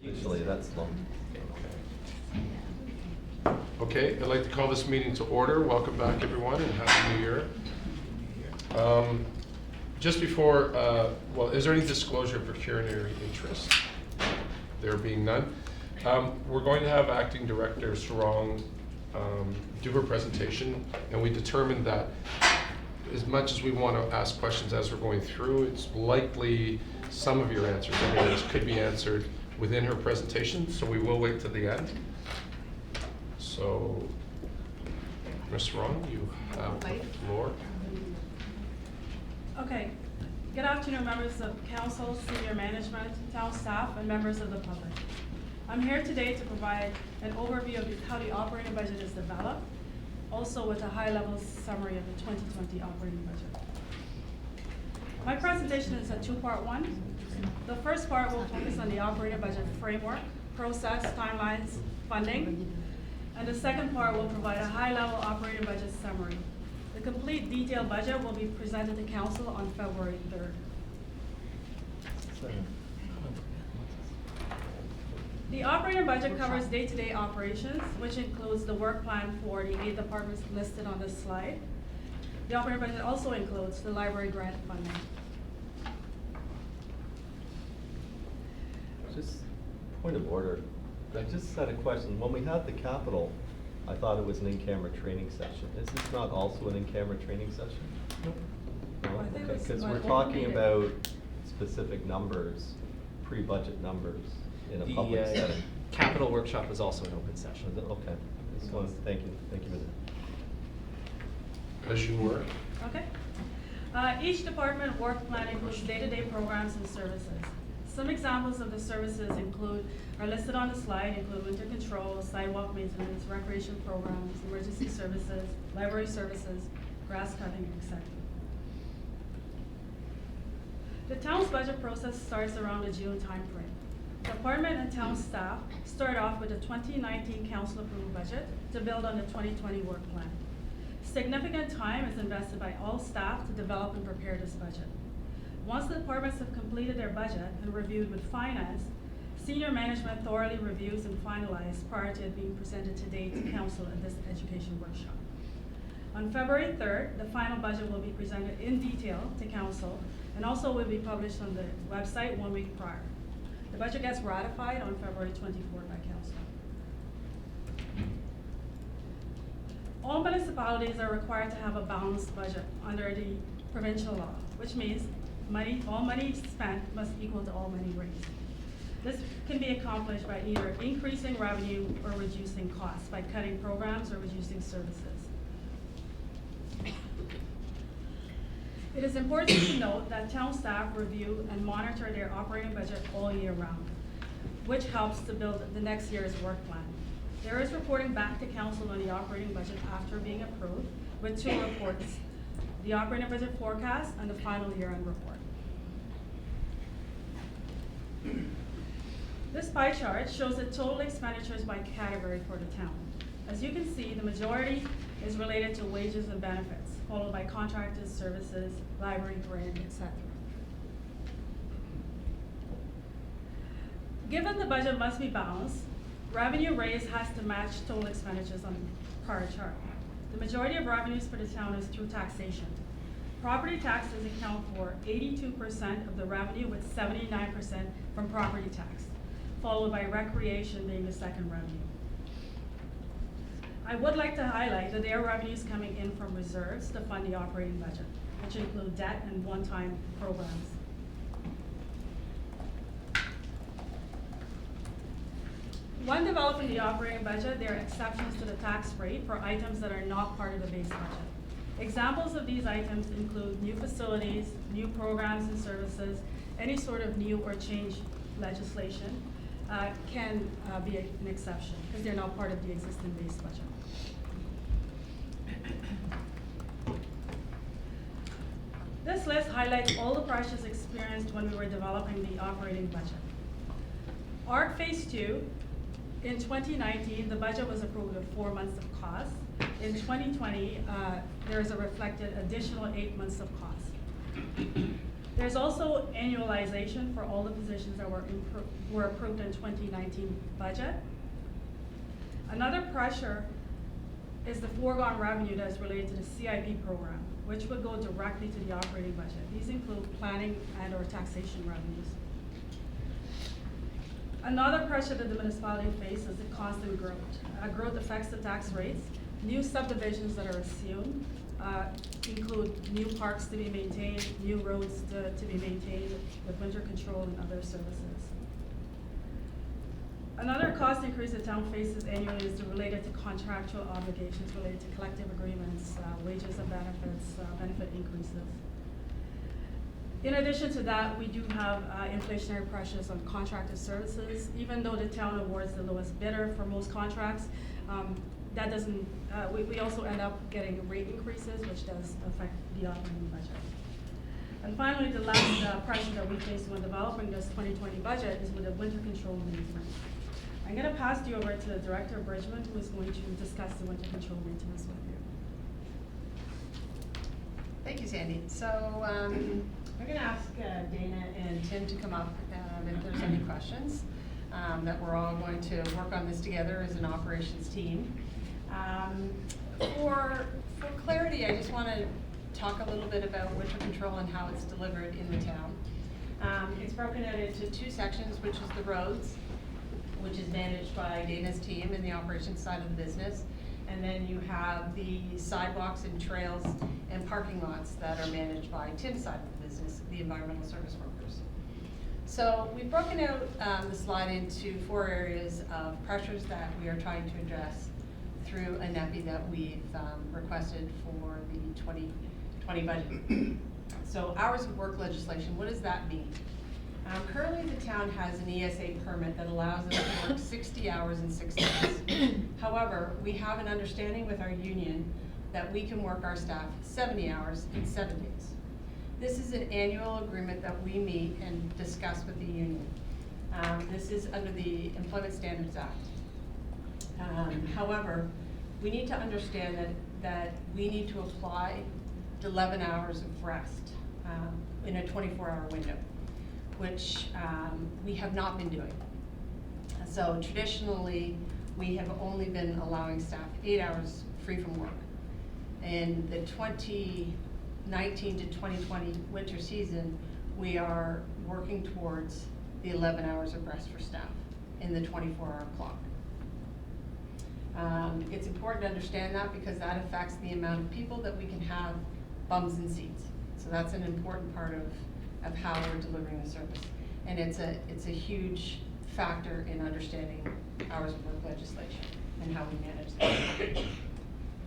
Actually, that's long. Okay, I'd like to call this meeting to order. Welcome back, everyone, and Happy New Year. Just before, well, is there any disclosure of pecuniary interest? There being none. We're going to have Acting Director Sarong do her presentation, and we determined that as much as we want to ask questions as we're going through, it's likely some of your answers, anyways, could be answered within her presentation, so we will wait to the end. So, Ms. Sarong, you have the floor. Okay. Good afternoon, members of council, senior management, town staff, and members of the public. I'm here today to provide an overview of how the operating budget is developed, also with a high-level summary of the 2020 operating budget. My presentation is a two-part one. The first part will focus on the operating budget framework, process, timelines, funding, and the second part will provide a high-level operating budget summary. The complete detailed budget will be presented to council on February 3rd. The operating budget covers day-to-day operations, which includes the work plan for the 8 departments listed on this slide. The operating budget also includes the library grant funding. Just point of order. I just had a question. When we had the capital, I thought it was an in-camera training session. Is this not also an in-camera training session? Nope. No? I think it was Because my we're own talking meeting. about specific numbers, pre-budget numbers in a public setting. Capital workshop was also an open session. Okay. Just wanted to thank you for that. As you were. Okay. Each department work plan includes day-to-day programs and services. Some examples of the services are listed on the slide, include winter control, sidewalk maintenance, recreation programs, emergency services, library services, grass cutting, etc. The town's budget process starts around the June timeframe. Department and town staff start off with the 2019 council approved budget to build on the 2020 work plan. Significant time is invested by all staff to develop and prepare this budget. Once the departments have completed their budget and reviewed with finance, senior management thoroughly reviews and finalizes prior to it being presented today to council at this education workshop. On February 3rd, the final budget will be presented in detail to council and also will be published on the website 1 week prior. The budget gets ratified on February 24th by council. All municipalities are required to have a balanced budget under the provincial law, which means all money spent must equal to all money raised. This can be accomplished by either increasing revenue or reducing costs by cutting programs or reducing services. It is important to note that town staff review and monitor their operating budget all year round, which helps to build the next year's work plan. There is reporting back to council on the operating budget after being approved with 2 reports, the operating budget forecast and the final year-end report. This pie chart shows the total expenditures by category for the town. As you can see, the majority is related to wages and benefits, followed by contracted services, library grant, etc. Given the budget must be balanced, revenue raised has to match total expenditures on the prior chart. The majority of revenues for the town is through taxation. Property taxes account for 82% of the revenue, with 79% from property tax, followed by recreation being the second revenue. I would like to highlight that there are revenues coming in from reserves to fund the operating budget, which include debt and one-time programs. When developing the operating budget, there are exceptions to the tax rate for items that are not part of the base budget. Examples of these items include new facilities, new programs and services, any sort of new or changed legislation can be an exception because they're not part of the existing base budget. This list highlights all the pressures experienced when we were developing the operating budget. ARC Phase 2, in 2019, the budget was approved with 4 months of cost. In 2020, there is a reflected additional 8 months of cost. There's also annualization for all the positions that were approved in 2019 budget. Another pressure is the foregone revenue that's related to the CIP program, which would go directly to the operating budget. These include planning and/or taxation revenues. Another pressure that the municipality faces is the constant growth. Growth affects the tax rates. New subdivisions that are assumed include new parks to be maintained, new roads to be maintained with winter control and other services. Another cost increase the town faces annually is related to contractual obligations related to collective agreements, wages and benefits, benefit increases. In addition to that, we do have inflationary pressures on contracted services. Even though the town awards the lowest bidder for most contracts, that doesn't, we also end up getting rate increases, which does affect the operating budget. And finally, the last pressure that we face when developing this 2020 budget is with the winter control maintenance. I'm going to pass you over to the Director of Bridgman, who is going to discuss the winter control maintenance with you. Thank you, Sandy. So I'm going to ask Dana and Tim to come up if there's any questions. That we're all going to work on this together as an operations team. For clarity, I just want to talk a little bit about winter control and how it's delivered in the town. It's broken out into two sections, which is the roads, which is managed by Dana's team in the operations side of the business. And then you have the sidewalks and trails and parking lots that are managed by Tim's side of the business, the environmental service workers. So we've broken out the slide into 4 areas of pressures that we are trying to address through a NEPI that we've requested for the 2020 budget. So hours of work legislation, what does that mean? Currently the town has an ESA permit that allows us to work 60 hours in 6 days. However, we have an understanding with our union that we can work our staff 70 hours in 7 days. This is an annual agreement that we meet and discuss with the union. This is under the Employment Standards Act. However, we need to understand that we need to apply 11 hours of rest in a 24-hour window, which we have not been doing. So traditionally, we have only been allowing staff 8 hours free from work. In the 2019 to 2020 winter season, we are working towards the 11 hours of rest for staff in the 24-hour clock. It's important to understand that because that affects the amount of people that we can have bums in seats. So that's an important part of how we're delivering the service. And it's a huge factor in understanding hours of work legislation and how we manage that.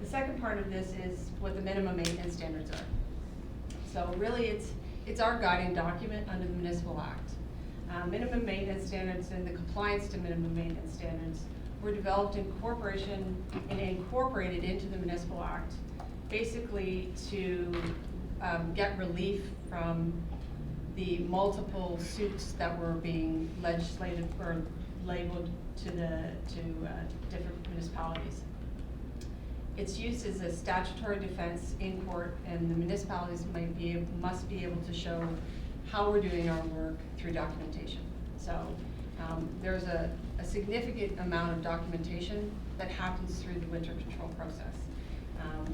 The second part of this is what the minimum maintenance standards are. So really it's our guiding document under the Municipal Act. Minimum maintenance standards and the compliance to minimum maintenance standards were developed in corporation and incorporated into the Municipal Act, basically to get relief from the multiple suits that were being legislated or labeled to different municipalities. It's used as a statutory defense in court, and the municipalities must be able to show how we're doing our work through documentation. So there's a significant amount of documentation that happens through the winter control process.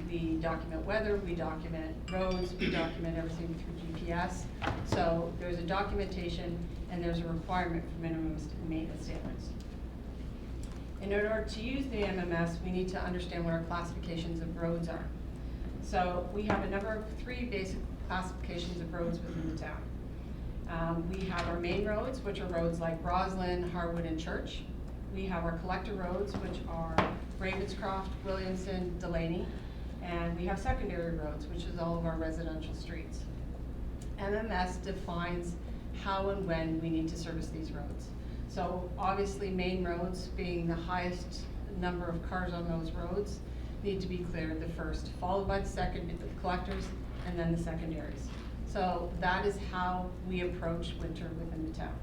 We document weather, we document roads, we document everything through GPS. So there's a documentation and there's a requirement for minimum maintenance standards. In order to use the MMS, we need to understand what our classifications of roads are. So we have a number of 3 basic classifications of roads within the town. We have our main roads, which are roads like Roslyn, Harwood, and Church. We have our collector roads, which are Ravenscroft, Williamson, Delaney. And we have secondary roads, which is all of our residential streets. MMS defines how and when we need to service these roads. So obviously main roads, being the highest number of cars on those roads, need to be cleared the first, followed by the collectors, and then the secondaries. So that is how we approach winter within the town.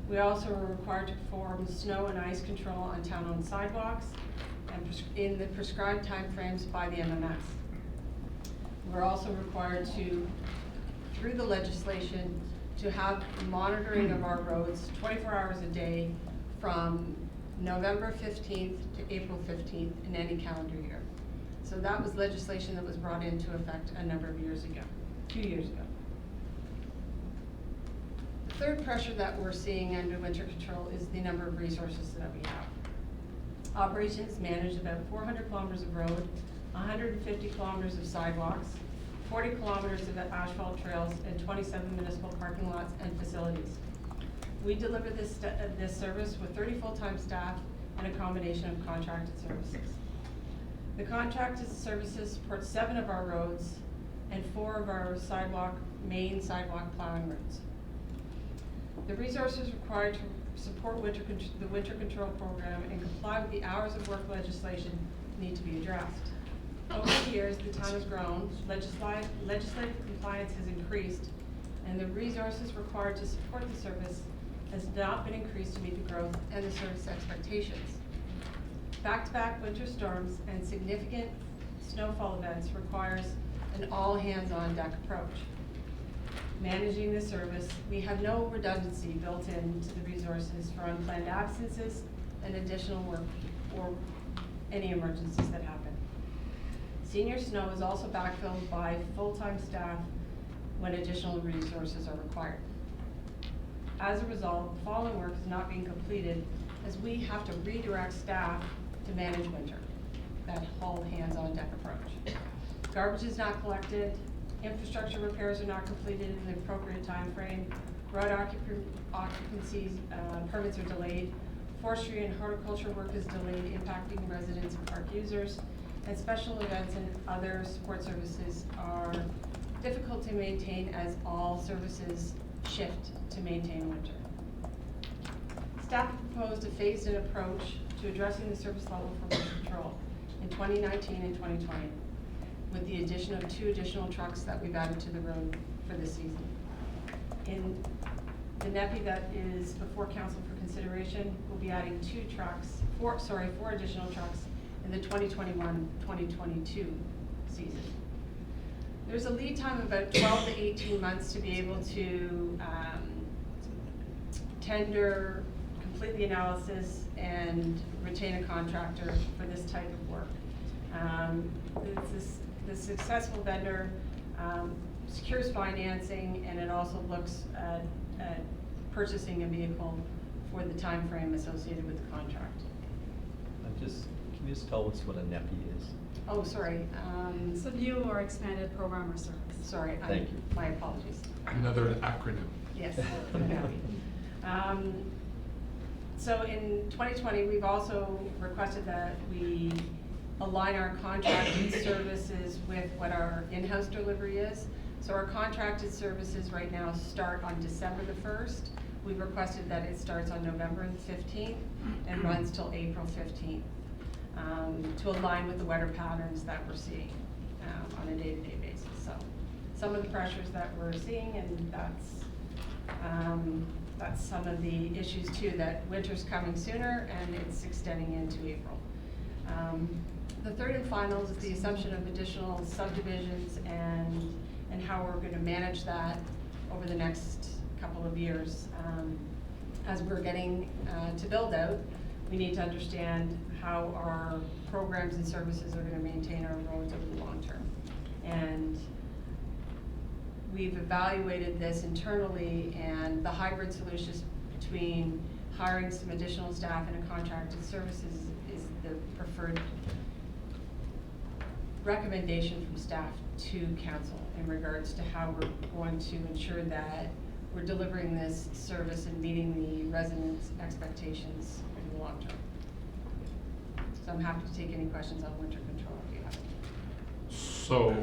We also are required to perform snow and ice control on town-owned sidewalks and in the prescribed timeframes by the MMS. We're also required to through the legislation to have monitoring of our roads 24 hours a day from November 15th to April 15th in any calendar year. So that was legislation that was brought into effect a number of years ago, 2 years ago. The third pressure that we're seeing under winter control is the number of resources that we have. Operations managed about 400 kilometers of road, 150 kilometers of sidewalks, 40 kilometers of asphalt trails, and 27 municipal parking lots and facilities. We deliver this service with 30 full-time staff and a combination of contracted services. The contracted services support 7 of our roads and 4 of our main sidewalk plowing routes. The resources required to support the winter control program and comply with the hours of work legislation need to be addressed. Over the years, the town has grown, legislative compliance has increased, and the resources required to support the service has not been increased to meet the growth and the service expectations. Back-to-back winter storms and significant snowfall events requires an all-hands-on-deck approach. Managing the service, we have no redundancy built into the resources for unplanned absences and additional work or any emergencies that happen. Senior snow is also backfilled by full-time staff when additional resources are required. As a result, the following work is not being completed as we have to redirect staff to manage winter, that whole hands-on-deck approach. Garbage is not collected, infrastructure repairs are not completed in the appropriate time frame, road occupancies, permits are delayed, forestry and horticulture work is delayed, impacting residents and park users, and special events and other support services are difficult to maintain as all services shift to maintain winter. Staff proposed a phased-in approach to addressing the service level for winter control in 2019 and 2020, with the addition of 2 additional trucks that we've added to the road for this season. In the NEPI that is before council for consideration, we'll be adding 4 additional trucks in the 2021-2022 season. There's a lead time of about 12 to 18 months to be able to tender, complete the analysis, and retain a contractor for this type of work. The successful vendor secures financing, and it also looks at purchasing a vehicle for the time frame associated with the contract. Can you just tell us what a NEPI is? Oh, sorry. It's a new or expanded program or service. Sorry. Thank you. My apologies. Another acronym. Yes. So in 2020, we've also requested that we align our contracted services with what our in-house delivery is. So our contracted services right now start on December the 1st. We've requested that it starts on November the 15th and runs till April 15th to align with the weather patterns that we're seeing on a day-to-day basis. So some of the pressures that we're seeing, and that's some of the issues too, that winter's coming sooner and it's extending into April. The third and final is the assumption of additional subdivisions and how we're going to manage that over the next couple of years. As we're getting to build out, we need to understand how our programs and services are going to maintain our roads over the long term. And we've evaluated this internally, and the hybrid solutions between hiring some additional staff and a contracted services is the preferred recommendation from staff to council in regards to how we're going to ensure that we're delivering this service and meeting the residents' expectations in the long term. So I'm happy to take any questions on winter control if you have any. So,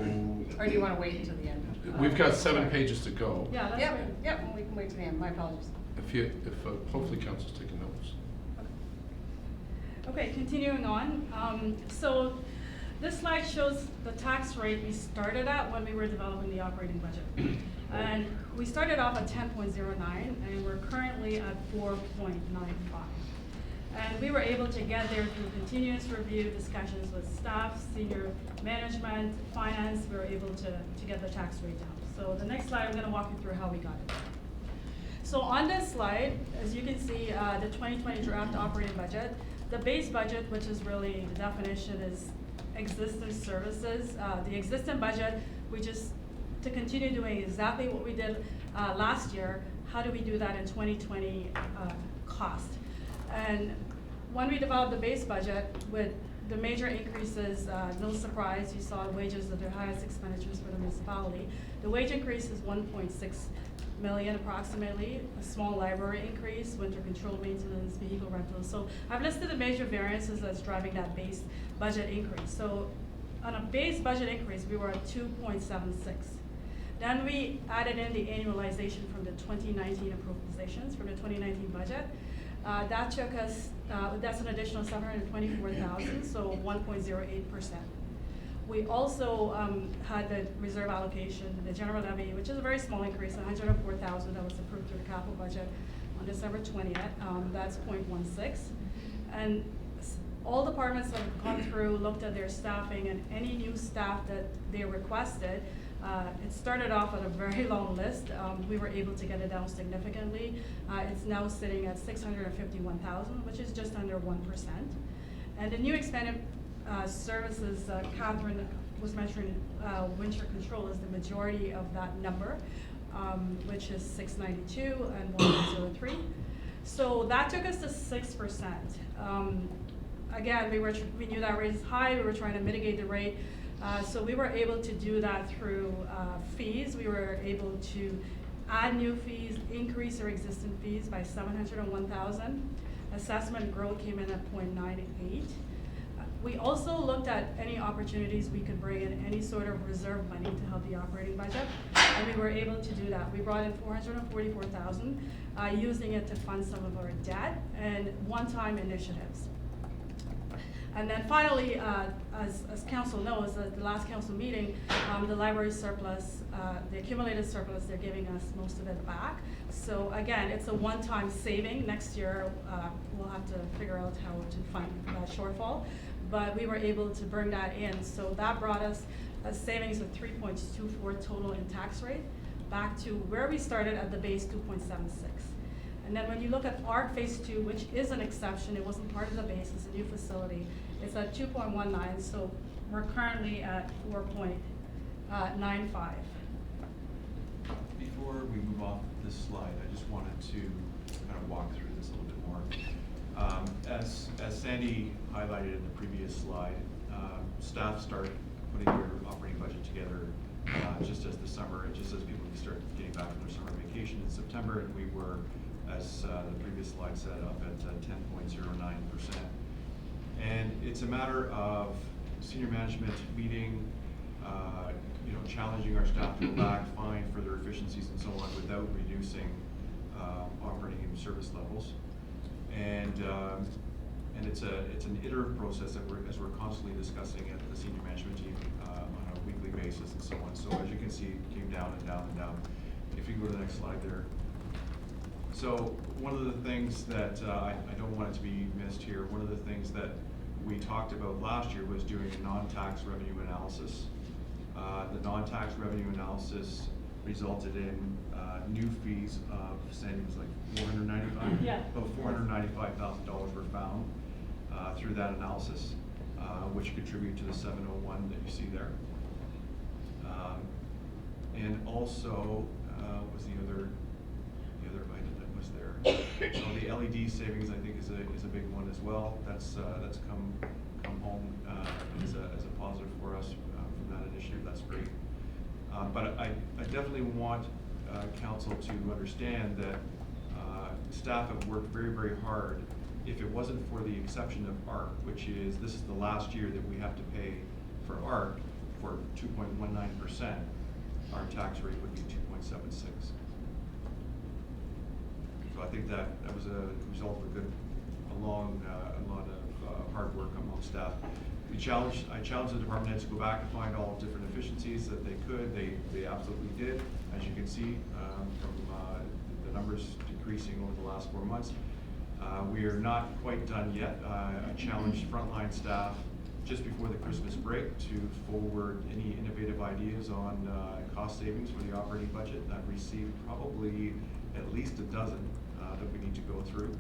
Or do you want to wait until the end? we've got Sorry. 7 pages to go. Yeah, that's Yep, right. yep, we can wait to the end, my apologies. If hopefully council's taking notes. Okay, continuing on. So this slide shows the tax rate we started at when we were developing the operating budget. And we started off at 10.09, and we're currently at 4.95. And we were able to get there through continuous review, discussions with staff, senior management, finance. We were able to get the tax rate down. So the next slide, I'm gonna walk you through how we got it. So on this slide, as you can see, the 2020 draft operating budget, the base budget, which is really, the definition is existing services. The existing budget, we just, to continue doing exactly what we did last year, how do we do that in 2020 cost? And when we developed the base budget with the major increases, no surprise, you saw wages are the highest expenditures for the municipality. The wage increase is 1.6 million approximately, a small library increase, winter control maintenance, vehicle rentals. So I've listed the major variances that's driving that base budget increase. So on a base budget increase, we were at 2.76. Then we added in the annualization from the 2019 approved positions from the 2019 budget. That took us, that's an additional 724,000, so 1.08%. We also had the reserve allocation, the general levy, which is a very small increase, 104,000 that was approved through the capital budget on December 20th. That's 0.16. And all departments that have gone through, looked at their staffing, and any new staff that they requested, it started off with a very long list. We were able to get it down significantly. It's now sitting at 651,000, which is just under 1%. And the new expanded services, Catherine was mentioning, winter control is the majority of that number, which is 692 and 103. So that took us to 6%. Again, we knew that rate is high. We were trying to mitigate the rate. So we were able to do that through fees. We were able to add new fees, increase our existing fees by 701,000. Assessment growth came in at 0.98. We also looked at any opportunities we could bring in any sort of reserve money to help the operating budget, and we were able to do that. We brought in 444,000, using it to fund some of our debt and one-time initiatives. And then finally, as council knows, at the last council meeting, the library surplus, the accumulated surplus, they're giving us most of it back. So again, it's a one-time saving. Next year, we'll have to figure out how to fund that shortfall. But we were able to bring that in. So that brought us a savings of 3.24 total in tax rate, back to where we started at the base 2.76. And then when you look at ARC Phase 2, which is an exception, it wasn't part of the base, it's a new facility, it's at 2.19, so we're currently at 4.95. Before we move off this slide, I just wanted to kind of walk through this a little bit more. As Sandy highlighted in the previous slide, staff start putting their operating budget together just as the summer, and just as people start getting back from their summer vacation in September, and we were, as the previous slide said, up at 10.09%. And it's a matter of senior management meeting, challenging our staff to go back, find further efficiencies and so on without reducing operating and service levels. And it's an iterative process that we're constantly discussing at the senior management team on a weekly basis and so on. So as you can see, it came down and down and down. If you can go to the next slide there. So one of the things that I don't want it to be missed here, one of the things that we talked about last year was doing a non-tax revenue analysis. The non-tax revenue analysis resulted in new fees of, Sandy was like 495? Yeah. About $495,000 were found through that analysis, which contribute to the 701 that you see there. And also, what was the other item that was there? So the LED savings, I think, is a big one as well. That's come home as a positive for us from that initiative. That's great. But I definitely want council to understand that staff have worked very, very hard. If it wasn't for the exception of ARC, which is, this is the last year that we have to pay for ARC for 2.19%, our tax rate would be 2.76. So I think that was a result of a lot of hard work among staff. I challenged the department heads to go back and find all different efficiencies that they could. They absolutely did, as you can see from the numbers decreasing over the last 4 months. We are not quite done yet. I challenged frontline staff, just before the Christmas break to forward any innovative ideas on cost savings for the operating budget. I've received probably at least a dozen that we need to go through.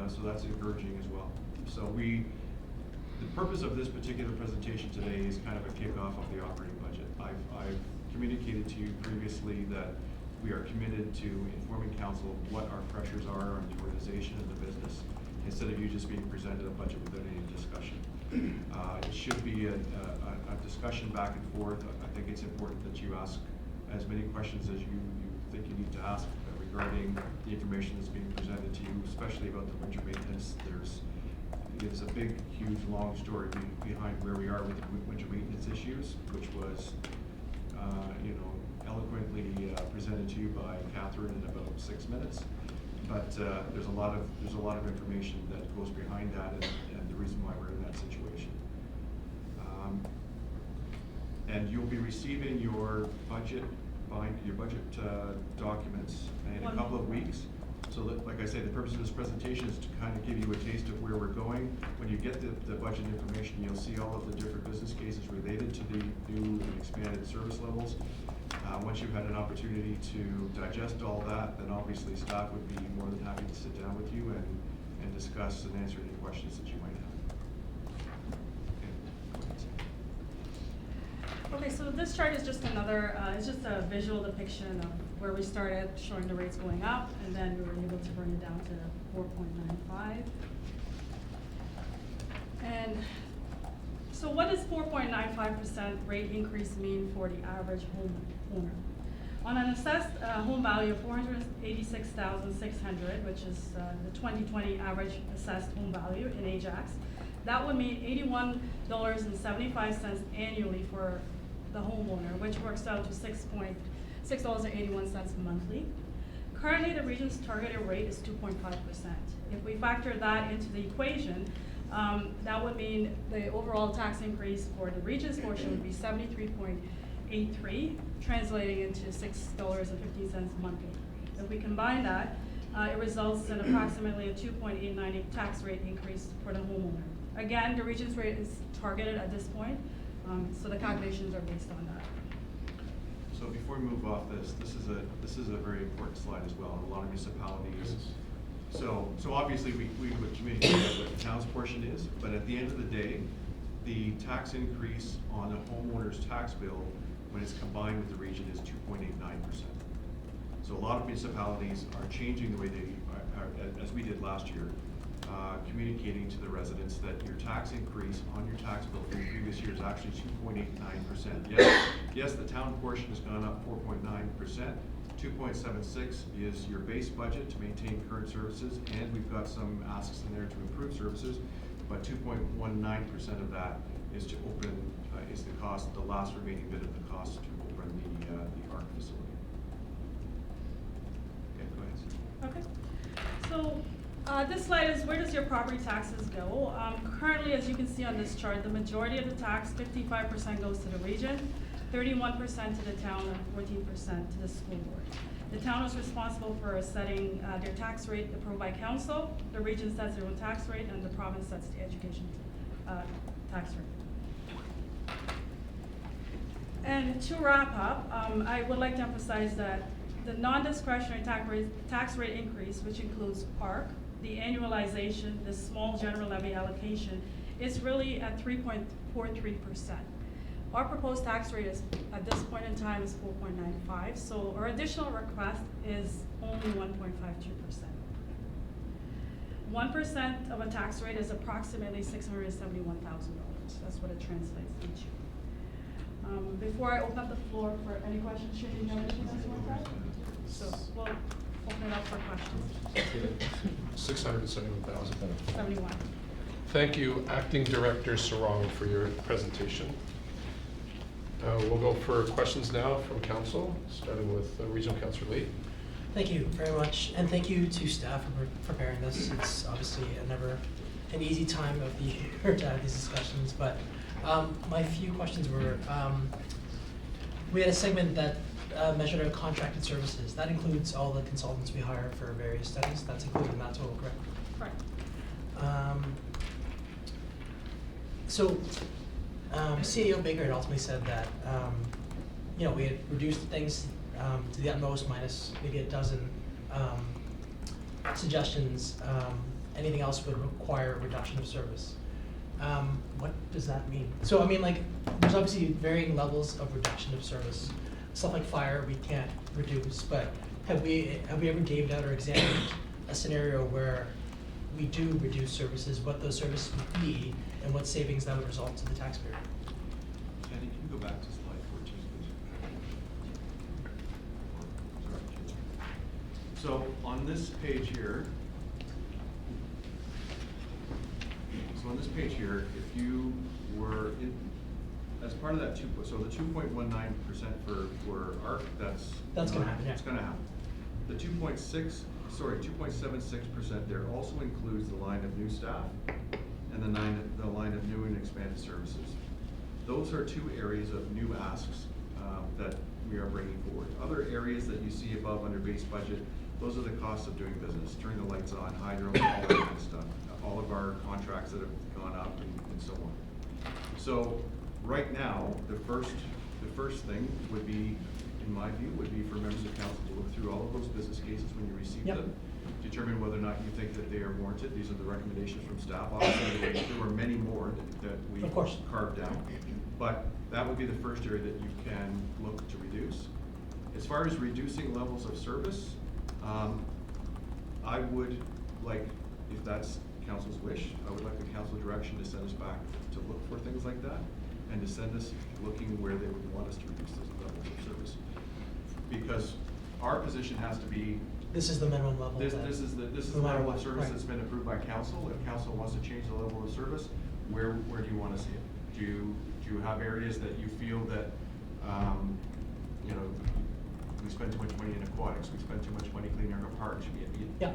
So that's encouraging as well. So the purpose of this particular presentation today is kind of a kickoff of the operating budget. I've communicated to you previously that we are committed to informing council what our pressures are on the organization and the business, instead of you just being presented a budget without any discussion. It should be a discussion back and forth. I think it's important that you ask as many questions as you think you need to ask regarding the information that's being presented to you, especially about the winter maintenance. There's a big, huge, long story behind where we are with the winter maintenance issues, which was, eloquently presented to you by Catherine in about 6 minutes. But there's a lot of information that goes behind that, and the reason why we're in that situation. And you'll be receiving your budget documents in a couple of weeks. So that, like I say, the purpose of this presentation is to kind of give you a taste of where we're going. When you get the budget information, you'll see all of the different business cases related to the new and expanded service levels. Once you've had an opportunity to digest all that, then obviously staff would be more than happy to sit down with you and discuss and answer any questions that you might have. Okay, so this chart is just another, it's just a visual depiction of where we started, showing the rates going up, and then we were able to bring it down to 4.95. And so what does 4.95% rate increase mean for the average homeowner? On an assessed home value of $486,600, which is the 2020 average assessed home value in Ajax, that would mean $81.75 annually for the homeowner, which works out to $6.81 monthly. Currently, the region's targeted rate is 2.5%. If we factor that into the equation, that would mean the overall tax increase for the region's portion would be 73.83, translating into $6.15 monthly. If we combine that, it results in approximately a 2.89 tax rate increase for the homeowner. Again, the region's rate is targeted at this point, so the calculations are based on that. So before we move off this is a very important slide as well. A lot of municipalities. So obviously we would communicate what the town's portion is, but at the end of the day, the tax increase on a homeowner's tax bill when it's combined with the region is 2.89%. So a lot of municipalities are changing the way they are, as we did last year, communicating to the residents that your tax increase on your tax bill from the previous year is actually 2.89%. Yes, the town portion has gone up 4.9%. 2.76 is your base budget to maintain current services, and we've got some asks in there to improve services, but 2.19% of that is to open, is the cost, the last remaining bit of the cost to open the ARC facility. Okay, go ahead. Okay, so this slide is where does your property taxes go? Currently, as you can see on this chart, the majority of the tax, 55% goes to the region, 31% to the town, and 14% to the school board. The town is responsible for setting their tax rate approved by council. The region sets their own tax rate, and the province sets the education tax rate. And to wrap up, I would like to emphasize that the non-discretionary tax rate increase, which includes ARC, the annualization, the small general levy allocation, is really at 3.43%. Our proposed tax rate is, at this point in time, is 4.95, so our additional request is only 1.52%. 1% of a tax rate is approximately $671,000. That's what it translates into. Before I open up the floor for any questions, should you know anything else about that? So we'll open it up for questions. 671,000. 71. Thank you, Acting Director Sarong, for your presentation. We'll go for questions now from council, starting with Regional Councillor Lee. Thank you very much, and thank you to staff for preparing this. It's obviously never an easy time of the year to have these discussions, but my few questions were, we had a segment that measured our contracted services. That includes all the consultants we hire for various studies. That's included in that total, correct? Correct. So, CEO Baker had ultimately said that, you know, we had reduced things to the utmost minus maybe a dozen suggestions. Anything else would require a reduction of service. What does that mean? So, I mean, like, there's obviously varying levels of reduction of service. Stuff like fire, we can't reduce, but have we ever gave out or examined a scenario where we do reduce services, what those services would be, and what savings that would result to the taxpayer? Sandy, can you go back to slide 14, please? Sorry. So on this page here, if you were in, as part of that so the 2.19% for ARC, that's Gonna happen, yeah. It's gonna happen. The 2.76% there also includes the line of new staff and the line of new and expanded services. Those are two areas of new asks that we are bringing forward. Other areas that you see above under base budget, those are the costs of doing business, turning the lights on, hydro, all that kind of stuff. All of our contracts that have gone up and so on. So right now, the first thing would be, in my view, would be for members of council to look through all of those business cases when you receive Yep. them, determine whether or not you think that they are warranted. These are the recommendations from staff. Obviously, there were many more that we Of course. carved down, but that would be the first area that you can look to reduce. As far as reducing levels of service, I would like, if that's council's wish, I would like the council direction to send us back to look for things like that, and to send us looking where they would want us to reduce those levels of service. Because our position has to be, This is the minimum level. this that- is the no matter level of what, service right. that's been approved by council. If council wants to change the level of service, where do you want to see it? Do you have areas that you feel that, you know, we spend too much money in aquatics, we spend too much money cleaning our parks? Yeah,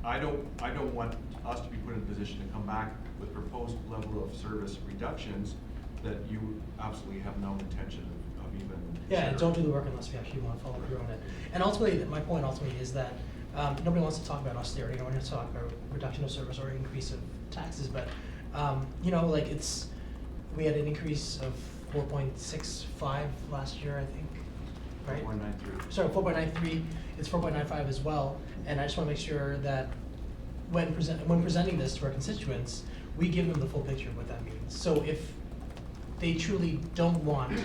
I don't want us to be put in a position to come back with proposed level of service reductions that you absolutely have no intention of even. yeah, and don't considering. do the work unless we actually wanna follow through on it. And ultimately, my point ultimately is that, nobody wants to talk about austerity, no one wants to talk about reduction of service or increase of taxes, but, you know, like we had an increase of 4.65 last year, I think, right? 4.93. Sorry, 4.93, it's 4.95 as well, and I just wanna make sure that when presenting this to our constituents, we give them the full picture of what that means. So if they truly don't want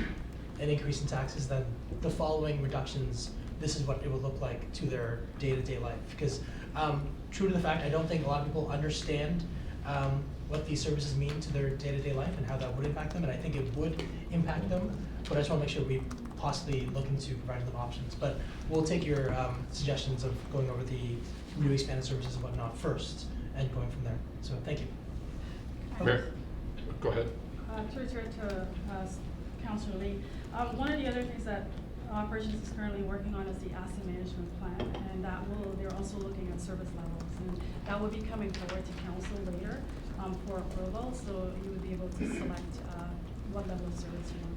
an increase in taxes, then the following reductions, this is what it would look like to their day-to-day life. Because true to the fact, I don't think a lot of people understand what these services mean to their day-to-day life and how that would impact them, and I think it would impact them, but I just wanna make sure we possibly look into providing them options. But we'll take your suggestions of going over the new expanded services and whatnot first, and going from there. So, thank you. Mayor, go ahead. To return to Councilor Lee, one of the other things that operations is currently working on is the asset management plan, and they're also looking at service levels, and that will be coming forward to council later for approval, so you would be able to select what level of service you want.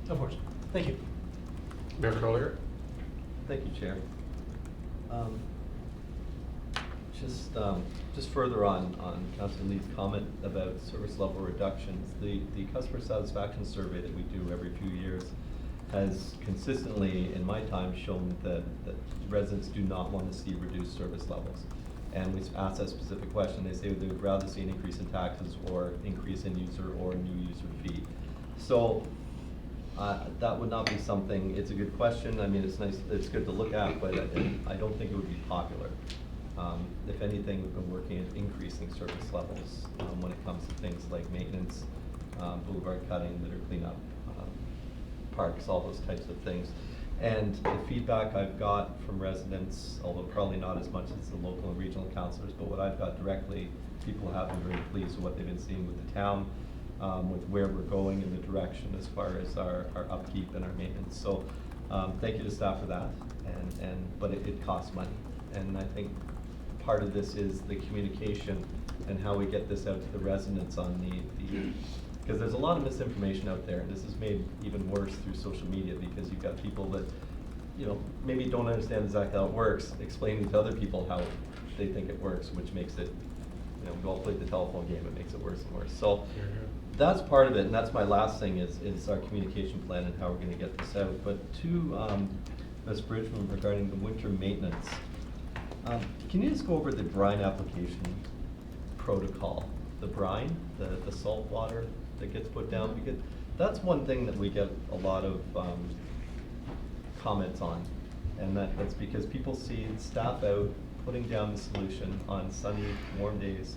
Of course. Thank you. Mayor Collier? Thank you, Chair. Just further on Councilor Lee's comment about service level reductions, the customer satisfaction survey that we do every few years has consistently, in my time, shown that residents do not want to see reduced service levels. And we ask that specific question, they say they would rather see an increase in taxes or increase in user or new user fee. So that would not be something, it's a good question, I mean, it's nice, it's good to look at, but I don't think it would be popular. If anything, we've been working at increasing service levels when it comes to things like maintenance, boulevard cutting, litter cleanup, parks, all those types of things. And the feedback I've got from residents, although probably not as much as the local and regional councillors, but what I've got directly, people have been very pleased with what they've been seeing with the town, with where we're going in the direction as far as our upkeep and our maintenance. So thank you to staff for that, but it costs money. And I think part of this is the communication and how we get this out to the residents on because there's a lot of misinformation out there, and this is made even worse through social media because you've got people that, you know, maybe don't understand exactly how it works, explaining to other people how they think it works, which makes it you know, we all played the telephone game, it makes it worse and worse. So Here, here. that's part of it, and that's my last thing is our communication plan and how we're gonna get this out. But to Ms. Bridgman regarding the winter maintenance, can you just go over the brine application protocol? The brine, the salt water that gets put down, because that's one thing that we get a lot of comments on. And that's because people see staff out putting down the solution on sunny, warm days,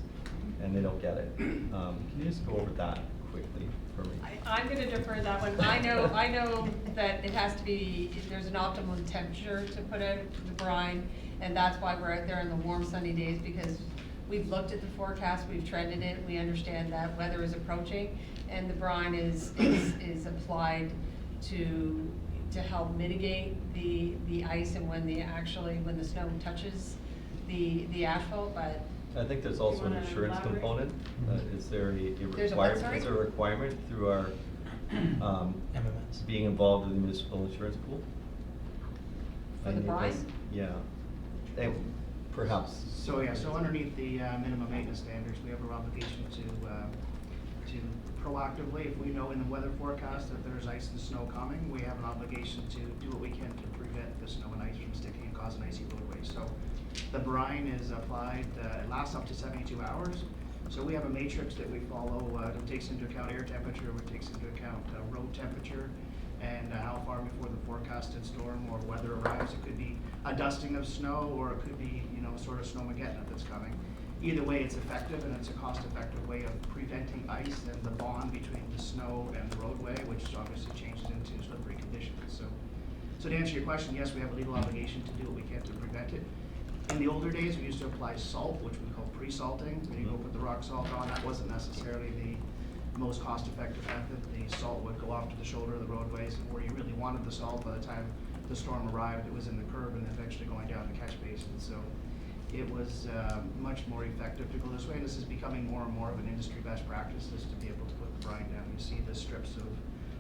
and they don't get it. Can you just go over that quickly for me? I'm gonna defer that one. I know that it has to be, there's an optimum temperature to put out the brine, and that's why we're out there in the warm sunny days, because we've looked at the forecast, we've trended it, we understand that weather is approaching, and the brine is applied to help mitigate the ice and when the snow touches the asphalt, but. I think there's also an wanna insurance elaborate? component. Is there There's a what, sorry? is there a requirement through our MMS. being involved in the municipal insurance pool? For the I think brine? that's- Yeah. Perhaps. So, yeah, so underneath the minimum maintenance standards, we have an obligation to proactively, if we know in the weather forecast that there's ice and snow coming, we have an obligation to do what we can to prevent the snow and ice from sticking and causing icy roadways. So the brine is applied, it lasts up to 72 hours. So we have a matrix that we follow, that takes into account air temperature, which takes into account road temperature, and how far before the forecasted storm or weather arrives. It could be a dusting of snow, or it could be, you know, sort of snowmageddon that's coming. Either way, it's effective, and it's a cost-effective way of preventing ice and the bond between the snow and the roadway, which obviously changes into slippery conditions. So to answer your question, yes, we have a legal obligation to do what we can to prevent it. In the older days, we used to apply salt, which we call pre-salting. When you go put the rock salt on, that wasn't necessarily the most cost-effective method. The salt would go off to the shoulder of the roadways, and where you really wanted the salt by the time the storm arrived, it was in the curb and eventually going down the catch basin. So it was much more effective to go this way. This is becoming more and more of an industry best practice, is to be able to put the brine down. You see the strips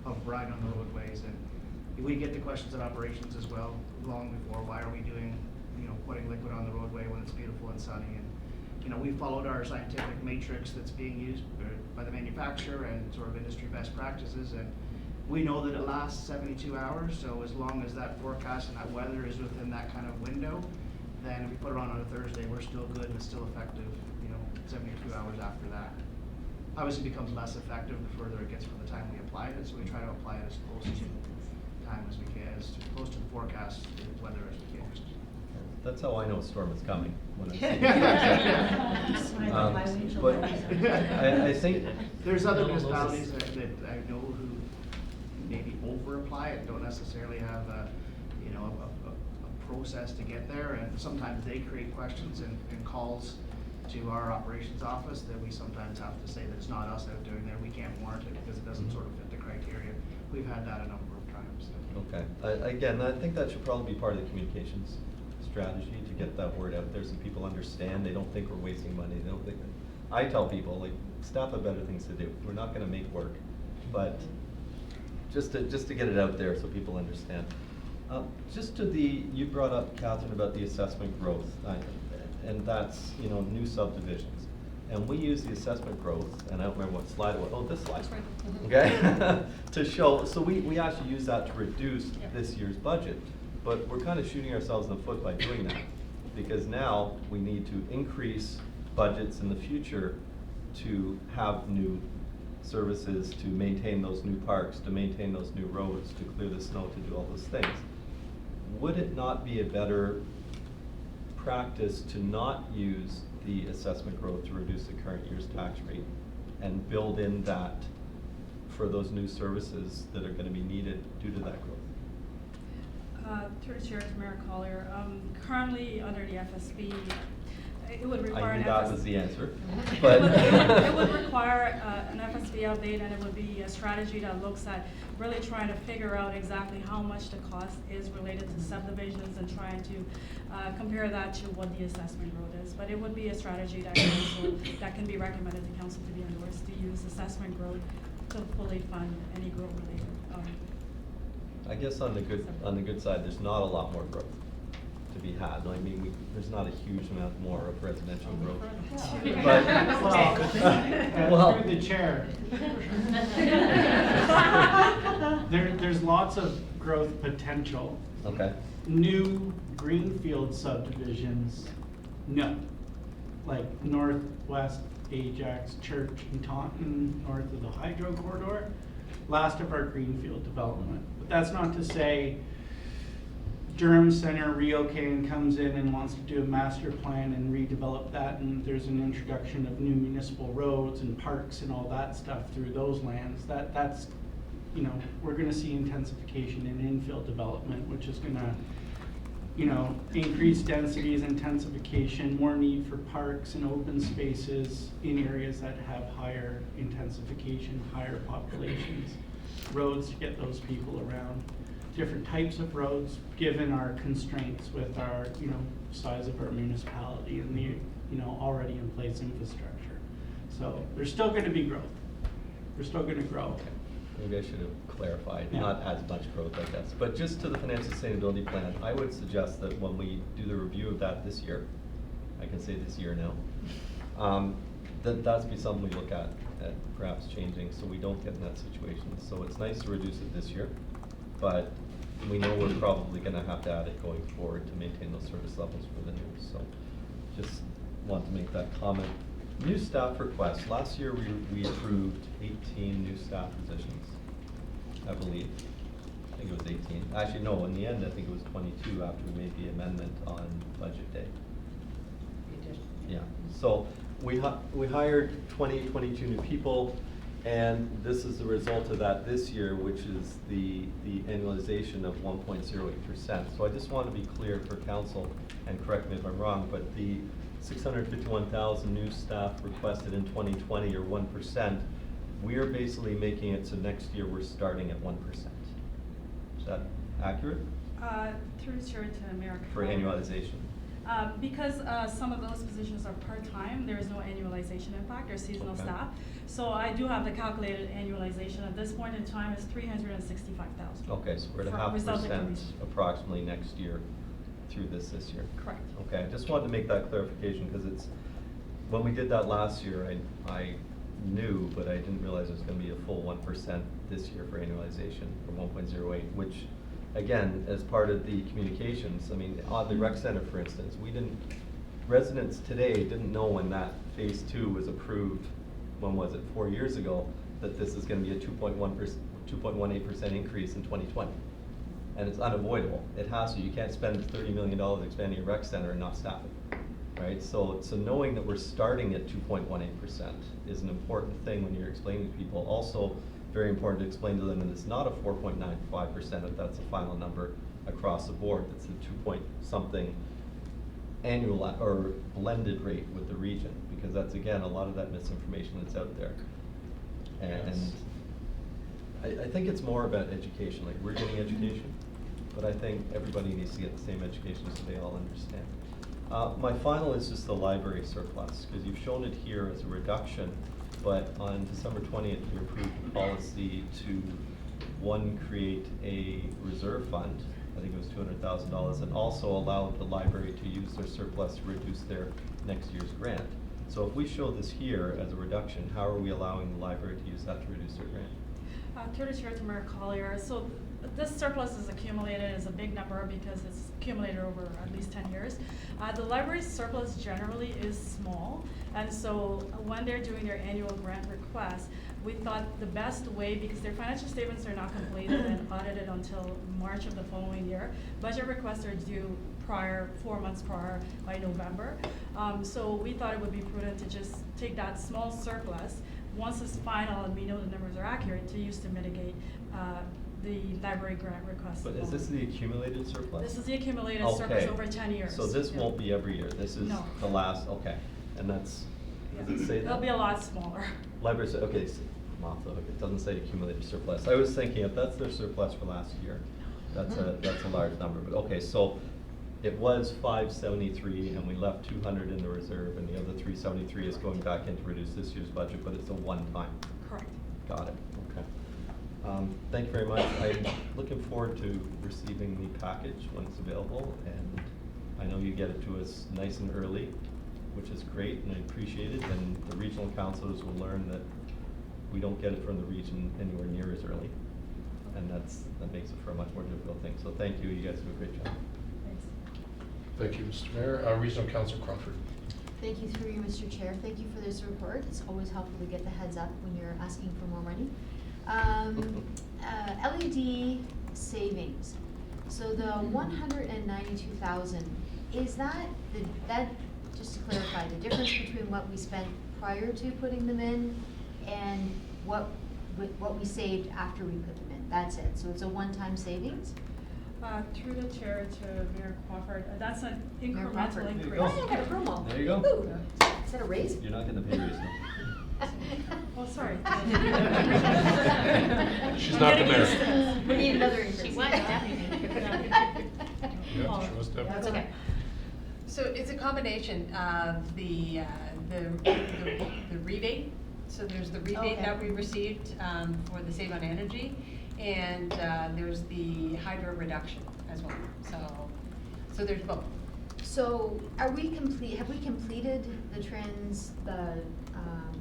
of brine on the roadways, and we get the questions in operations as well, long before, why are we doing, you know, putting liquid on the roadway when it's beautiful and sunny? And you know, we followed our scientific matrix that's being used by the manufacturer and sort of industry best practices, and we know that it lasts 72 hours, so as long as that forecast and that weather is within that kind of window, then if we put it on a Thursday, we're still good and it's still effective, you know, 72 hours after that. Obviously, it becomes less effective the further it gets from the time we apply it, so we try to apply it as close to time as we can, as close to the forecast weather as we can. That's how I know a storm is coming, when I see it. Yeah. But I think, There's other No, those municipalities that I know who maybe over-apply it, don't necessarily have a, you know, a process to get there, and sometimes they create questions and calls to our operations office that we sometimes have to say that it's not us out doing there, we can't warrant it because it doesn't sort of fit the criteria. We've had that a number of times. okay, again, I think that should probably be part of the communications strategy, to get that word out there so people understand. They don't think we're wasting money, they don't think that. I tell people, like, staff have better things to do. We're not gonna make work, but just to get it out there so people understand. Just to you brought up, Catherine, about the assessment growth, and that's, you know, new subdivisions. And we use the assessment growth, and I don't remember what slide it was, oh, this slide. That's right. Okay, to show, so we actually use that to reduce Yep. this year's budget. But we're kind of shooting ourselves in the foot by doing that, because now we need to increase budgets in the future to have new services, to maintain those new parks, to maintain those new roads, to clear the snow, to do all those things. Would it not be a better practice to not use the assessment growth to reduce the current year's tax rate and build in that for those new services that are gonna be needed due to that growth? Through the chair to Mayor Collier, currently under the FSB, it would require I an knew that FSB was the answer, It but. would require an FSB update, and it would be a strategy that looks at really trying to figure out exactly how much the cost is related to subdivisions and trying to compare that to what the assessment growth is. But it would be a strategy that can be recommended to council to be endorsed, to use assessment growth to fully fund any growth related. I guess on the good side, there's not a lot more growth to be had. I mean, there's not a huge amount more of residential growth. Well, Well- through the chair. There's lots of growth potential. Okay, New greenfield subdivisions, no. Like northwest Ajax, Church and Taunton, north of the hydro corridor, last of our greenfield development. But that's not to say Durham Center, Rio Can comes in and wants to do a master plan and redevelop that, and there's an introduction of new municipal roads and parks and all that stuff through those lands. That's, you know, we're gonna see intensification and infill development, which is gonna, you know, increase densities, intensification, more need for parks and open spaces in areas that have higher intensification, higher populations, roads to get those people around, different types of roads, given our constraints with our, you know, size of our municipality and the, you know, already in place infrastructure. So there's still gonna be growth. We're still gonna grow. maybe I should have clarified, Yeah. not as much growth, I guess. But just to the financial sustainability plan, I would suggest that when we do the review of that this year, I can say this year now, that's be something we look at perhaps changing so we don't get in that situation. So it's nice to reduce it this year, but we know we're probably gonna have to add it going forward to maintain those service levels for the news. So just want to make that comment. New staff requests. Last year, we approved 18 new staff positions, I believe. I think it was 18. Actually, no, in the end, I think it was 22 after we made the amendment on budget day. Yeah, so we hired 22 new people, and this is the result of that this year, which is the annualization of 1.08%. So I just want to be clear for council, and correct me if I'm wrong, but the 651,000 new staff requested in 2020, or 1%, we are basically making it so next year we're starting at 1%. Is that accurate? Through the chair to America. For annualization? Because some of those positions are part-time, there is no annualization impact, they're seasonal Okay. staff. So I do have the calculated annualization at this point in time is 365,000. Okay, so we're at a For half resulting from percent these. approximately next year through this year. Correct. Okay, I just wanted to make that clarification because it's, when we did that last year, I knew, but I didn't realize it was gonna be a full 1% this year for annualization, or 1.08, which, again, as part of the communications, I mean, on the rec center, for instance, residents today didn't know when that phase 2 was approved, when was it, 4 years ago, that this is gonna be a 2.18% increase in 2020. And it's unavoidable. It has to. You can't spend $30 million expanding a rec center and not staff it, right? So knowing that we're starting at 2.18% is an important thing when you're explaining to people. Also, very important to explain to them that it's not a 4.95% if that's the final number across the board. It's a 2-point-something annual or blended rate with the region, because that's, again, a lot of that misinformation that's out there. And I think it's more about education. Like, we're getting education, but I think everybody needs to get the same education so they all understand. My final is just the library surplus, because you've shown it here as a reduction, but on December 20th, you approved a policy to, one, create a reserve fund, I think it was $200,000, and also allow the library to use their surplus to reduce their next year's grant. So if we show this here as a reduction, how are we allowing the library to use that to reduce their grant? Through the chair to Mayor Collier, so this surplus is accumulated as a big number because it's accumulated over at least 10 years. The library's surplus generally is small, and so when they're doing their annual grant request, we thought the best way, because their financial statements are not completed and audited until March of the following year, budget requests are due 4 months prior by November. So we thought it would be prudent to just take that small surplus, once it's final and we know the numbers are accurate, to use to mitigate the library grant request. But is this the accumulated surplus? This is the accumulated surplus Okay. over 10 years. So this Yeah. won't be every year, this is No. the last, okay, and that's, does it say that? It'll be a lot smaller. Library, okay, so, I'm off the hook, it doesn't say accumulated surplus. I was thinking if that's their surplus for last year, that's a large number, but okay, so it was 573 and we left 200 in the reserve and the other 373 is going back in to reduce this year's budget, but it's a one-time. Correct. Got it, okay. Thank you very much. I'm looking forward to receiving the package when it's available, and I know you get it to us nice and early, which is great, and I appreciate it, and the regional councilors will learn that we don't get it from the region anywhere near as early. And that makes it for a much more difficult thing. So thank you, you guys do a great job. Thanks. Thank you, Mr. Mayor. Regional Councilor Crawford. Thank you through you, Mr. Chair. Thank you for this report. It's always helpful to get the heads up when you're asking for more money. LED savings. So the 192,000, is that just to clarify, the difference between what we spent prior to putting them in and what we saved after we put them in? That's it. So it's a one-time savings? Through the chair to Mayor Crawford, that's an Mayor incremental Crawford. increase. Oh, I got a promo. There you go. Ooh, is that a raise? You're not getting a pay raise now. Oh, sorry. She's not the mayor. We need another increase. She was deputy. Yeah, she was deputy. That's okay. So it's a combination of the rebate. So there's the rebate Okay. that we received for the Save on Energy, and there's the hydro reduction as well. So there's both. So have we completed the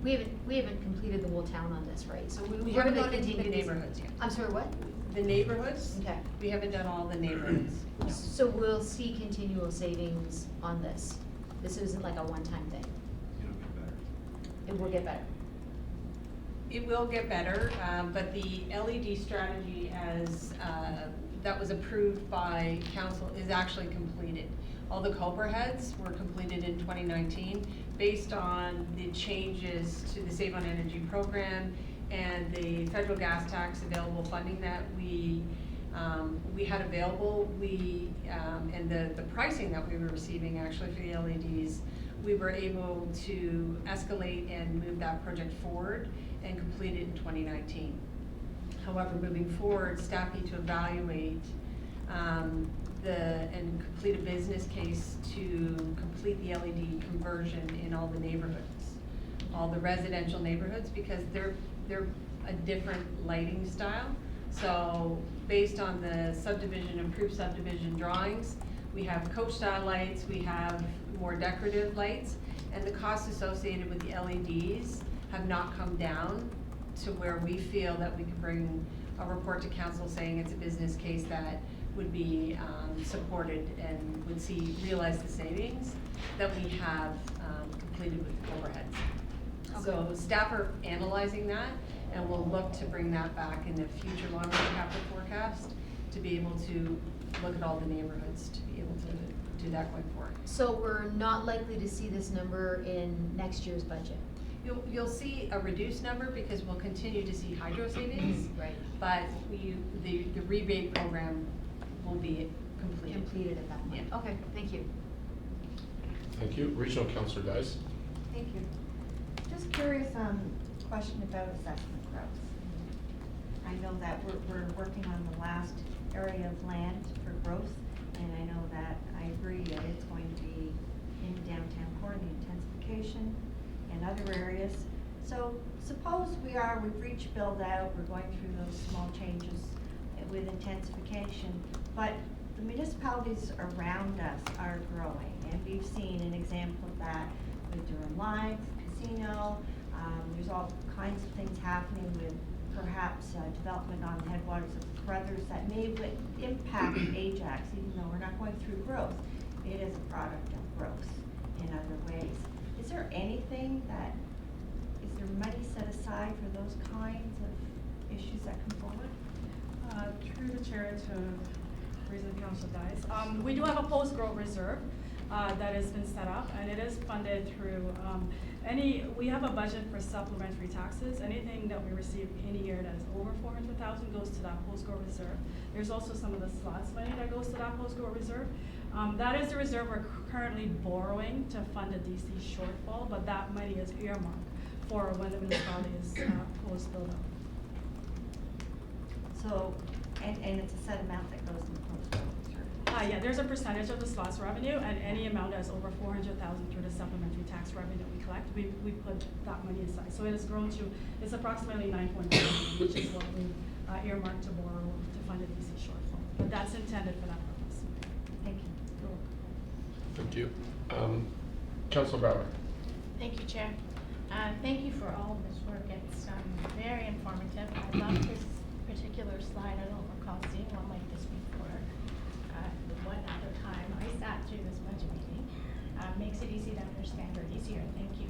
we haven't completed the whole town on this, right? So We we're haven't gonna gone into the continue this- neighborhoods yet. I'm sorry, what? The neighborhoods? Okay. We haven't done all the neighborhoods. No. So we'll see continual savings on this. This isn't like a one-time thing. It'll get better. It will get better. It will get better, but the LED strategy that was approved by council is actually completed. All the Cobra heads were completed in 2019 based on the changes to the Save on Energy program and the federal gas tax available funding that we had available. And the pricing that we were receiving actually for the LEDs, we were able to escalate and move that project forward and complete it in 2019. However, moving forward, staff need to evaluate and complete a business case to complete the LED conversion in all the neighborhoods, all the residential neighborhoods, because they're a different lighting style. So based on the subdivision, improved subdivision drawings, we have coach style lights, we have more decorative lights, and the costs associated with the LEDs have not come down to where we feel that we could bring a report to council saying it's a business case that would be supported and would realize the savings that we have completed with overheads. So staff are analyzing that, and we'll look to bring that back in the future long-range capital forecast to be able to look at all the neighborhoods, to be able to do that going forward. So we're not likely to see this number in next year's budget? You'll see a reduced number because we'll continue to see hydro savings. Right. But the rebate program will be completed. Completed at that point? Yeah. Okay, thank you. Thank you. Regional Councilor Dice. Thank you. Just curious, question about assessment growth. I know that we're working on the last area of land for growth, and I know that I agree that it's going to be in downtown core, the intensification, and other areas. So suppose we've reached build out, we're going through those small changes with intensification, but the municipalities around us are growing, and we've seen an example of that with Durham Live, Casino. There's all kinds of things happening with perhaps development on the headwaters of the Brothers that may impact Ajax, even though we're not going through growth. It is a product of growth in other ways. Is there money set aside for those kinds of issues that come forward? Through the chair to Regional Council Dice. We do have a post-growth reserve that has been set up, and it is funded through we have a budget for supplementary taxes. Anything that we receive in a year that is over 400,000 goes to that post-growth reserve. There's also some of the slots money that goes to that post-growth reserve. That is the reserve we're currently borrowing to fund the DC shortfall, but that money is earmarked for when the municipality is post-build up. So, and it's a set amount that goes in the post-growth reserve? Yeah, there's a percentage of the slots revenue, and any amount that's over 400,000 through the supplementary tax revenue we collect, we put that money aside. So it has grown to, it's approximately 9.9, which is what we earmarked to borrow to fund the DC shortfall. But that's intended for that purpose. Thank you. You're welcome. Thank you. Councilor Bauer. Thank you, Chair. Thank you for all of this work. It's very informative. I love this particular slide. I don't recall seeing one like this before. The one other time I sat through this budget meeting. Makes it easy to understand, or easier. Thank you.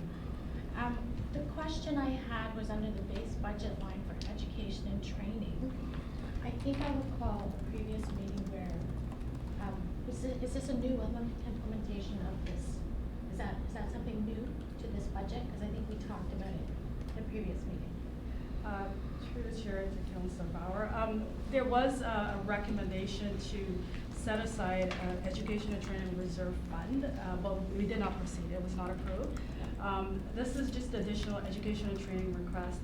The question I had was under the base budget line for education and training. I think I recall a previous meeting where, is this a new implementation of this? Is that something new to this budget? Because I think we talked about it in the previous meeting. Through the chair to Councilor Bauer, there was a recommendation to set aside an education and training reserve fund, but we did not proceed. It was not approved. This is just additional education and training requests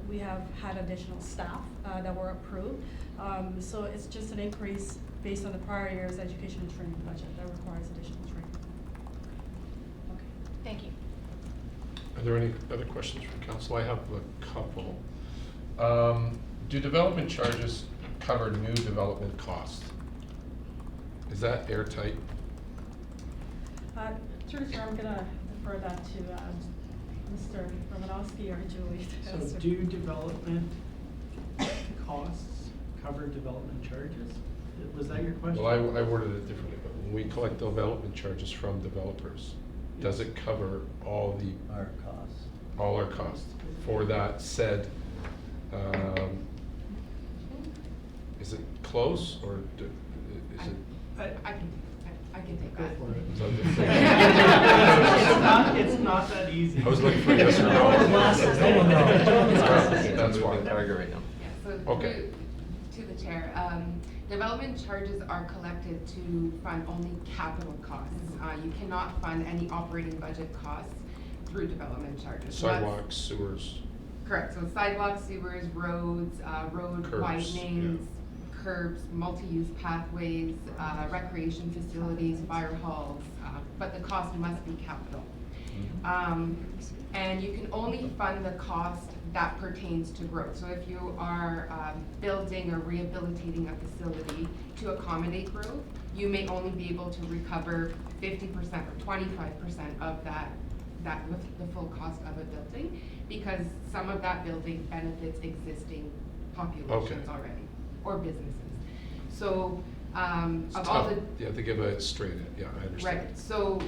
we have had additional staff that were approved. So it's just an increase based on the prior year's education and training budget that requires additional training. Okay, thank you. Are there any other questions from council? I have a couple. Do development charges cover new development costs? Is that airtight? Through the chair, I'm gonna defer that to Mr. Romanowski or Julie to So answer. do development costs cover development charges? Was that your question? Well, I worded it differently, but when we collect development charges from developers, does it cover all Our costs. our costs for that said, is it close or is it? I can take Go that. for it. is that the- It's not that easy. I was looking for a yes or no. Glasses, no one knows. That's why. Target right now. Yeah, so Okay. to the chair, development charges are collected to fund only capital costs. You cannot fund any operating budget costs through development charges. So that's- Sidewalks, sewers. Correct, so sidewalks, sewers, roads, road Curbs, widenings, curbs, multi-use pathways, recreation facilities, fire halls, but the cost must be capital. And you can only fund the cost that pertains to growth. So if you are building or rehabilitating a facility to accommodate growth, you may only be able to recover 50% or 25% of that with the full cost of a building, because some of that building benefits existing populations already, or businesses. So, It's of all tough, the. yeah, to give a straight, yeah, I understand. Right, so,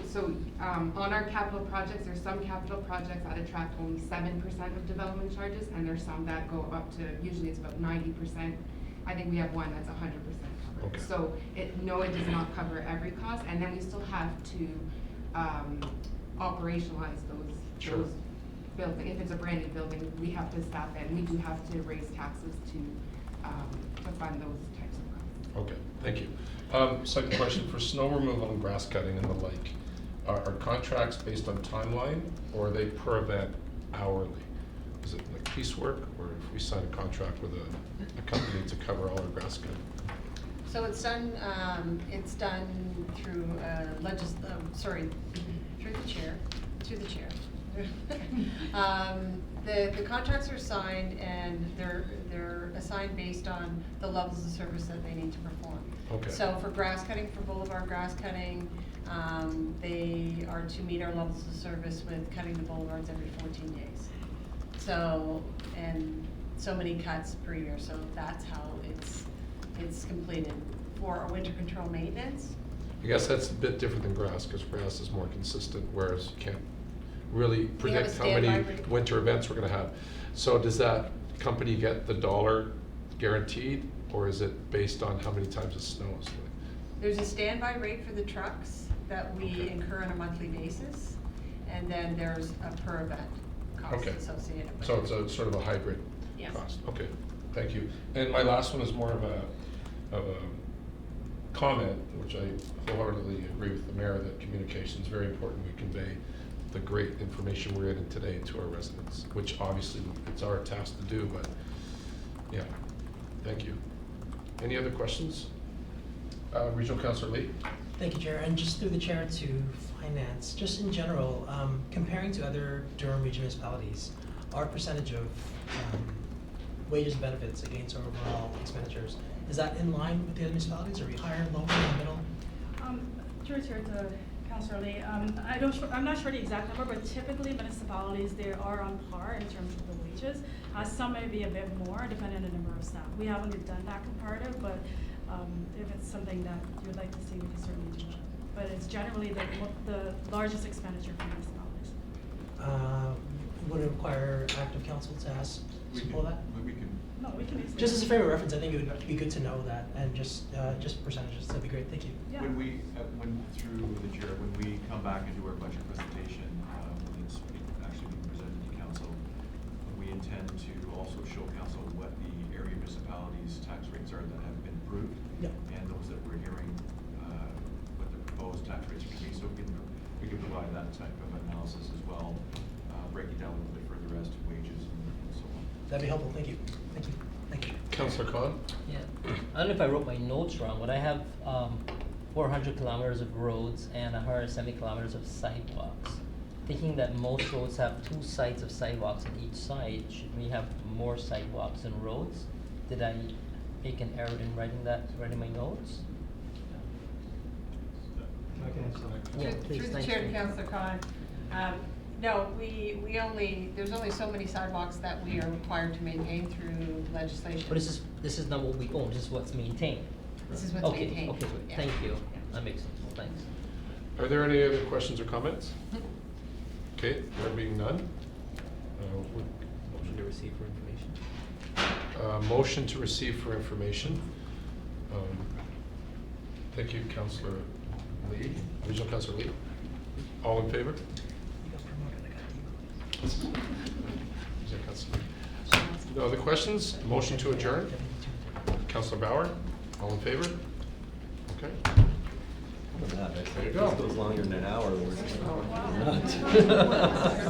on our capital projects, there's some capital projects that attract only 7% of development charges, and there's some that go up to, usually it's about 90%. I think we have one that's 100% covered. Okay. So, it does not cover every cost, and then we still have to, operationalize Sure. those buildings. If it's a brand new building, we have to staff it, and we do have to raise taxes to fund those types of costs. Okay, thank you. Second question, for snow removal and grass cutting and the like, are contracts based on timeline, or are they per event hourly? Is it like piecework, or if we sign a contract with a company to cover all our grass cutting? So it's done through through the chair. The contracts are signed and they're assigned based on the levels of service that they need to perform. Okay. So for grass cutting, for boulevard grass cutting, they are to meet our levels of service with cutting the boulevards every 14 days. So, and so many cuts per year, so that's how it's completed. For our winter control maintenance, I guess that's a bit different than grass, because grass is more consistent, whereas you can't really We have a predict how many standby rate. winter events we're gonna have. So does that company get the dollar guaranteed, or is it based on how many times it snows? there's a standby rate for the trucks that we Okay. incur on a monthly basis, and then there's a per event cost Okay. associated with it. So it's a sort of a hybrid Yes. cost, okay, thank you. And my last one is more of a comment, which I wholeheartedly agree with the mayor, that communication is very important. We convey the great information we're getting today to our residents, which obviously it's our task to do, but yeah, thank you. Any other questions? Regional Councillor Lee? Thank you, Chair. And just through the chair to finance, just in general, comparing to other Durham region municipalities, our percentage of wages and benefits against our overall expenditures, is that in line with the other municipalities? Are we higher, lower, in the middle? Through the chair to Councillor Lee, I'm not sure the exact number, but typically municipalities, they are on par in terms of the wages. Some may be a bit more depending on the number of staff. We haven't done that comparative, but if it's something that you'd like to see, we can certainly do that. But it's generally the largest expenditure for municipalities. Would it require active council to ask We support can, that? we can, No, we can easily. Just as a frame of reference, I think it would be good to know that, and just percentages, that'd be great, thank you. Yeah. through the chair, when we come back and do our budget presentation, when it's actually being presented to council, we intend to also show council what the area municipalities' tax rates are that have been approved. Yeah. And those that we're hearing, what the proposed tax rates are going to be, so we can provide that type of analysis as well, break it down a little bit further as to wages and so on. That'd be helpful, thank you, thank you, thank you. Councillor Khan? Yeah, I don't know if I wrote my notes wrong, but I have 400 kilometers of roads and 170 kilometers of sidewalks. Thinking that most roads have 2 sides of sidewalks on each side, should we have more sidewalks than roads? Did I make an error in writing my notes? Yeah, please, Through the thank chair to you. Councillor Khan, no, there's only so many sidewalks that we are required to maintain through legislation. But this is not what we own, this is what's maintained. This is what's Okay, maintained. okay, good. Yeah. Thank you, Yeah. that makes sense, thanks. Are there any other questions or comments? Okay, there being none. Motion to receive for information. Motion to receive for information. Thank you, Councillor Lee, Regional Councillor Lee. All in favor? You got promoted, I got demoted. Is that Councillor Lee? No other questions? Motion to adjourn? Councillor Bauer, all in favor? Okay. Other than that, I There you think go. this goes longer than an hour, we're Oh, not.